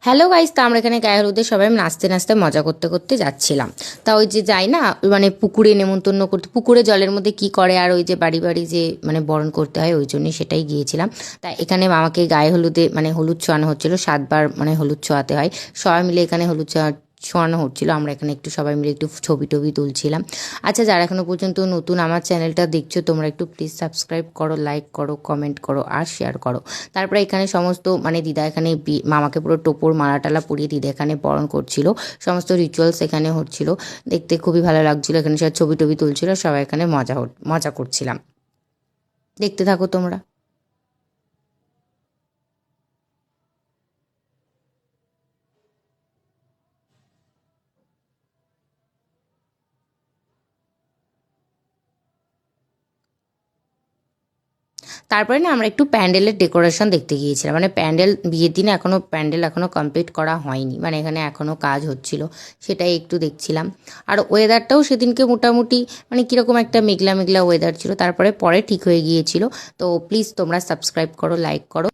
Hello guys, তা আমরা এখানে গায়ে হলুদে সবাই নাচতে নাচতে মজা করতে করতে যাচ্ছিলাম। তা ওই যে যাই না, মানে পুকুরে নেমন্তন্ন করতে, পুকুরে জলের মধ্যে কি করে আর ওই যে বাড়ি বাড়ি যে মানে বরণ করতে হয়, ওই জন্যই সেটাই গিয়েছিলাম। তা এখানে মামাকে গায়ে হলুদে মানে হলুদ ছোঁয়ানো হচ্ছিল, 7বার মানে হলুদ ছোঁয়াতে হয়। সবাই মিলে এখানে হলুদ ছোঁয়ানো হচ্ছিল। আমরা এখানে একটু সবাই মিলে একটু ছবি টবি তুলছিলাম। আচ্ছা, যারা এখনো পর্যন্ত নতুন আমার চ্যানেলটা দেখছো, তোমরা একটু প্লিজ সাবস্ক্রাইব করো, লাইক করো, কমেন্ট করো আর শেয়ার করো। তারপরে এখানে সমস্ত মানে দিদা এখানে মামাকে পুরো টোপর মালা টালা পরিয়ে দিদা এখানে বরণ করছিল। সমস্ত রিচুয়ালস এখানে হচ্ছিল, দেখতে খুবই ভালো লাগছিল। এখানে সব ছবি টবি তুলছিল, সবাই এখানে মজা করছিলাম। দেখতে থাকো তোমরা। তারপরে না আমরা একটু প্যান্ডেলের ডেকোরেশন দেখতে গিয়েছিলাম। মানে প্যান্ডেল বিয়ের দিনে প্যান্ডেল এখনও কমপ্লিট করা হয়নি, মানে এখানে এখনও কাজ হচ্ছিল, সেটাই একটু দেখছিলাম। আর ওয়েদারটাও সেদিনকে মোটামুটি মানে কীরকম একটা মেঘলা মেঘলা ওয়েদার ছিল, তারপরে পরে ঠিক হয়ে গিয়েছিল। তো প্লিজ তোমরা সাবস্ক্রাইব করো, লাইক করো।